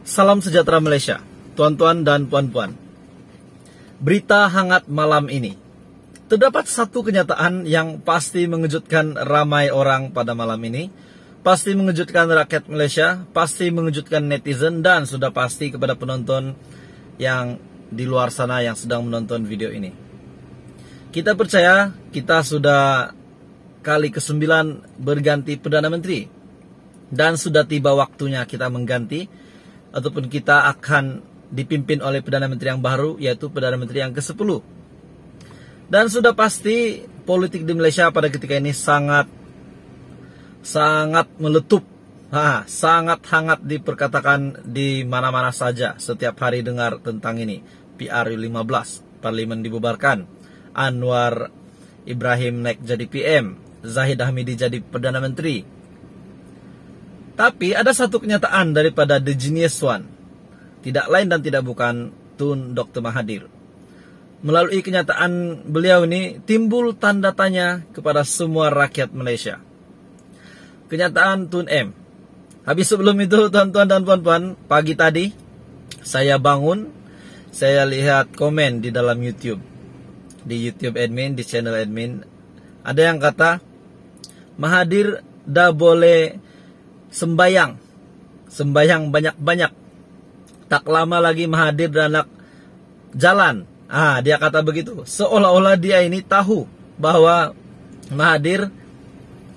Salam sejahtera Malaysia, tuan-tuan dan puan-puan. Berita hangat malam ini. Terdapat satu kenyataan yang pasti mengejutkan ramai orang pada malam ini. Pasti mengejutkan rakyat Malaysia, pasti mengejutkan netizen, dan sudah pasti kepada penonton yang di luar sana yang sedang menonton video ini. Kita percaya kita sudah kali ke-9 berganti Perdana Menteri. Dan sudah tiba waktunya kita mengganti, ataupun kita akan dipimpin oleh Perdana Menteri yang baru, yaitu Perdana Menteri yang ke-10. Dan sudah pasti politik di Malaysia pada ketika ini sangat meletup, sangat hangat diperkatakan di mana-mana saja. Setiap hari dengar tentang ini. PRU15, Parlimen dibubarkan, Anwar Ibrahim naik jadi PM, Zahid Hamidi jadi Perdana Menteri. Tapi ada satu kenyataan daripada The Genius One, tidak lain dan tidak bukan Tun Dr. Mahathir. Melalui kenyataan beliau ini timbul tanda tanya kepada semua rakyat Malaysia. Kenyataan Tun M. Habis sebelum itu, tuan-tuan dan puan-puan, pagi tadi saya bangun, saya lihat komen di dalam YouTube. Di YouTube admin, di channel admin, ada yang kata Mahathir dah boleh sembayang banyak-banyak. Tak lama lagi Mahathir dah nak jalan. Dia kata begitu. Seolah-olah dia ini tahu bahwa Mahathir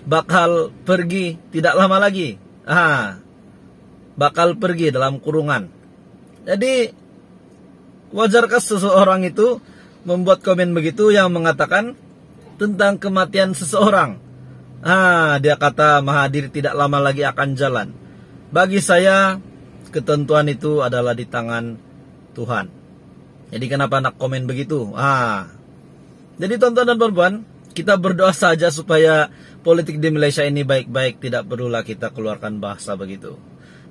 bakal pergi tidak lama lagi. Bakal pergi dalam kurungan. Jadi wajarkah seseorang itu membuat komen begitu yang mengatakan tentang kematian seseorang? Dia kata Mahathir tidak lama lagi akan jalan. Bagi saya, ketentuan itu adalah di tangan Tuhan. Jadi kenapa nak komen begitu? Jadi tuan-tuan dan puan-puan, kita berdoa saja supaya politik di Malaysia ini baik-baik. Tidak perlulah kita keluarkan bahasa begitu.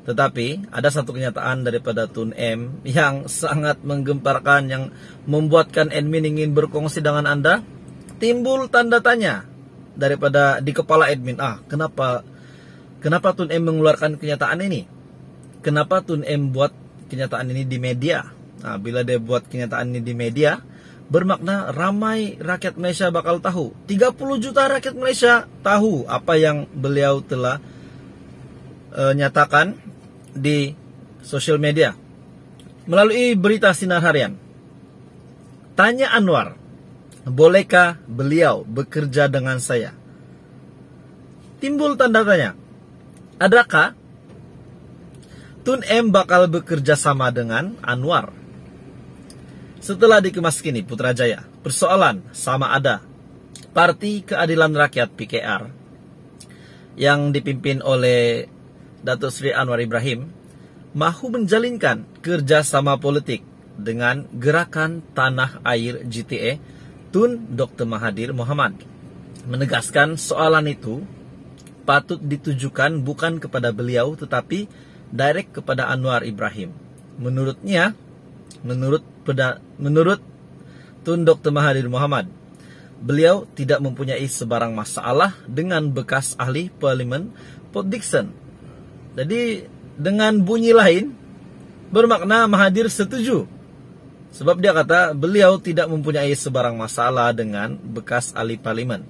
Tetapi ada satu kenyataan daripada Tun M yang sangat menggemparkan, yang membuatkan admin ingin berkongsi dengan Anda. Timbul tanda tanya daripada di kepala admin. Kenapa Tun M mengeluarkan kenyataan ini? Kenapa Tun M buat kenyataan ini di media? Bila dia buat kenyataan ini di media, bermakna ramai rakyat Malaysia bakal tahu. 30 juta rakyat Malaysia tahu apa yang beliau telah nyatakan di sosial media melalui berita Sinar Harian. Tanya Anwar, bolehkah beliau bekerja dengan saya? Timbul tanda tanya. Adakah Tun M bakal bekerja sama dengan Anwar? Setelah dikemas kini Putrajaya, persoalan sama ada Parti Keadilan Rakyat PKR yang dipimpin oleh Datuk Seri Anwar Ibrahim mahu menjalinkan kerjasama politik dengan Gerakan Tanah Air GTA Tun Dr. Mahathir Mohamad. Menegaskan soalan itu patut ditujukan bukan kepada beliau tetapi direct kepada Anwar Ibrahim. Menurutnya, menurut Tun Dr. Mahathir Mohamad, beliau tidak mempunyai sebarang masalah dengan bekas ahli Parlimen Port Dickson. Jadi dengan bunyi lain bermakna Mahathir setuju. Sebab dia kata beliau tidak mempunyai sebarang masalah dengan bekas ahli parlimen.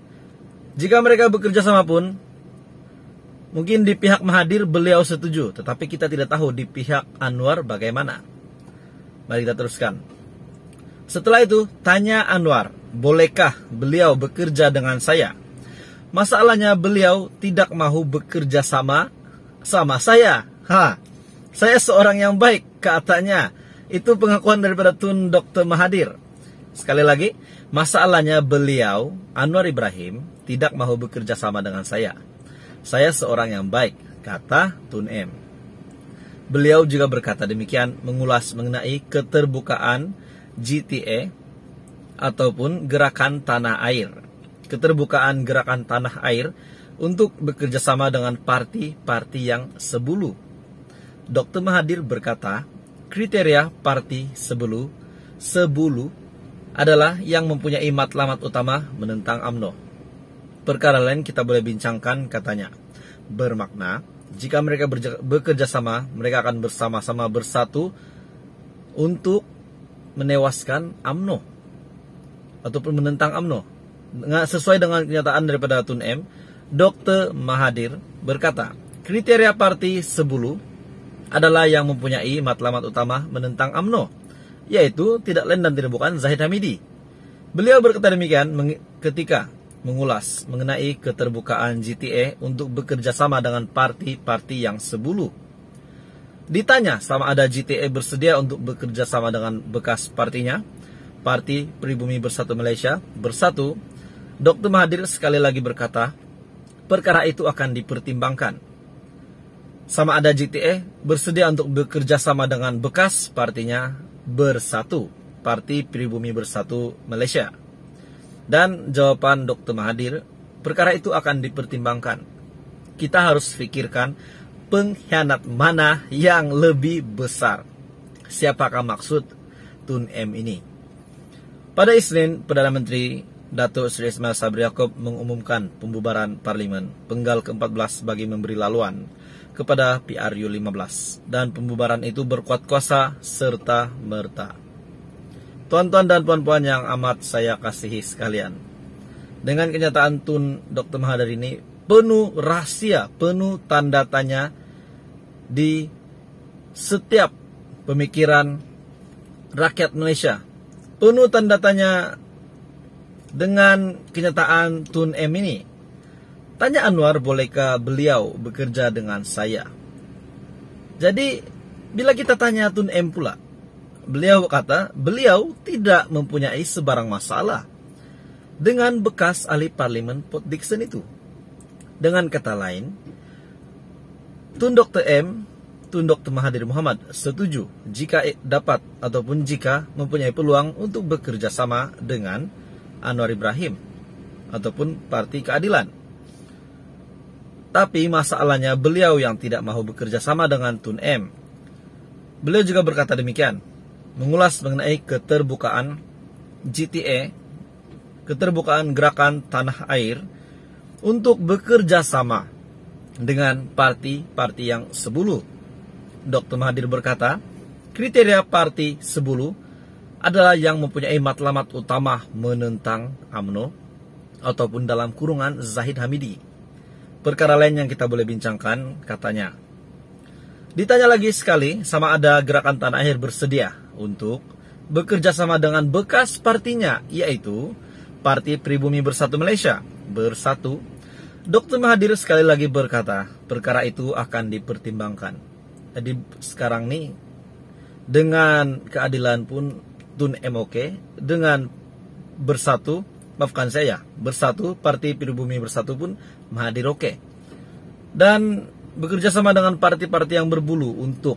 Jika mereka bekerja sama pun, mungkin di pihak Mahathir beliau setuju. Tetapi kita tidak tahu di pihak Anwar bagaimana. Mari kita teruskan. Setelah itu, tanya Anwar, bolehkah beliau bekerja dengan saya? Masalahnya beliau tidak mahu bekerja sama saya. Saya seorang yang baik, katanya. Itu pengakuan daripada Tun Dr. Mahathir. Sekali lagi, masalahnya beliau, Anwar Ibrahim, tidak mahu bekerja sama dengan saya. Saya seorang yang baik, kata Tun M. Beliau juga berkata demikian mengulas mengenai keterbukaan GTA ataupun Gerakan Tanah Air. Keterbukaan Gerakan Tanah Air untuk bekerja sama dengan parti-parti yang sebulu. Dr. Mahathir berkata, kriteria parti sebulu adalah yang mempunyai matlamat utama menentang UMNO. Perkara lain kita boleh bincangkan, katanya. Bermakna Jika mereka bekerja sama, mereka akan bersama-sama bersatu untuk menewaskan UMNO ataupun menentang UMNO. Sesuai dengan kenyataan daripada Tun M, Dr. Mahathir berkata, kriteria parti Sebulu adalah yang mempunyai matlamat utama menentang UMNO, yaitu tidak lain dan tidak bukan Zahid Hamidi. Beliau berkata demikian ketika mengulas mengenai keterbukaan JTA untuk bekerja sama dengan parti-parti yang Sebulu. Ditanya sama ada JTA bersedia untuk bekerja sama dengan bekas partinya, Parti Pribumi Bersatu Malaysia, Bersatu, Dr. Mahathir sekali lagi berkata, perkara itu akan dipertimbangkan. Sama ada JTA bersedia untuk bekerja sama dengan bekas partinya, Bersatu, Parti Pribumi Bersatu Malaysia. Dan jawaban Dr. Mahathir, perkara itu akan dipertimbangkan. Kita harus fikirkan pengkhianat mana yang lebih besar. Siapakah maksud Tun M ini? Pada Isnin, Perdana Menteri Datuk Seri Ismail Sabri Yaakob mengumumkan pembubaran Parlimen Penggal ke-14 bagi memberi laluan kepada PRU15. Dan pembubaran itu berkuat kuasa serta merta. Tuan-tuan dan puan-puan yang amat saya kasihi sekalian, dengan kenyataan Tun Dr. Mahathir ini penuh rahasia, penuh tanda tanya di setiap pemikiran rakyat Malaysia. Penuh tanda tanya dengan kenyataan Tun M ini. Tanya Anwar, bolehkah beliau bekerja dengan saya? Jadi, bila kita tanya Tun M pula, beliau kata, beliau tidak mempunyai sebarang masalah dengan bekas ahli parlimen Port Dickson itu. Dengan kata lain, Tun Dr. M, Tun Dr. Mahathir Mohamad setuju jika dapat ataupun jika mempunyai peluang untuk bekerja sama dengan Anwar Ibrahim ataupun Parti Keadilan. Tapi masalahnya beliau yang tidak mahu bekerja sama dengan Tun M. Beliau juga berkata demikian, mengulas mengenai keterbukaan JTA, keterbukaan gerakan tanah air untuk bekerja sama dengan parti-parti yang Sebulu. Dr. Mahathir berkata, kriteria parti Sebulu adalah yang mempunyai matlamat utama menentang UMNO ataupun dalam kurungan Zahid Hamidi. Perkara lain yang kita boleh bincangkan, katanya. Ditanya lagi sekali sama ada gerakan tanah air bersedia untuk bekerja sama dengan bekas partinya, yaitu Parti Pribumi Bersatu Malaysia, Bersatu. Dr. Mahathir sekali lagi berkata, perkara itu akan dipertimbangkan. Jadi sekarang nih, dengan keadilan pun Tun MOK, dengan Bersatu, maafkan saya, Bersatu, Parti Pribumi Bersatu pun Mahathir oke. Dan bekerja sama dengan parti-parti yang berbulu untuk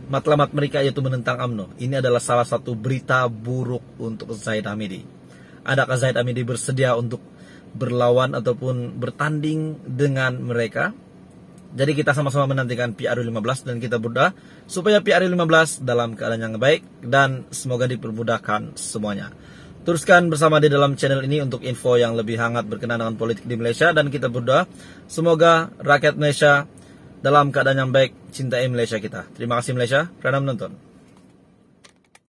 matlamat mereka yaitu menentang UMNO. Ini adalah salah satu berita buruk untuk Zahid Hamidi. Adakah Zahid Hamidi bersedia untuk berlawan ataupun bertanding dengan mereka? Jadi kita sama-sama menantikan PRU15 dan kita berdoa supaya PRU15 dalam keadaan yang baik dan semoga dipermudahkan semuanya. Teruskan bersama di dalam channel ini untuk info yang lebih hangat berkenaan dengan politik di Malaysia, dan kita berdoa semoga rakyat Malaysia dalam keadaan yang baik, cintai Malaysia kita. Terima kasih Malaysia kerana menonton.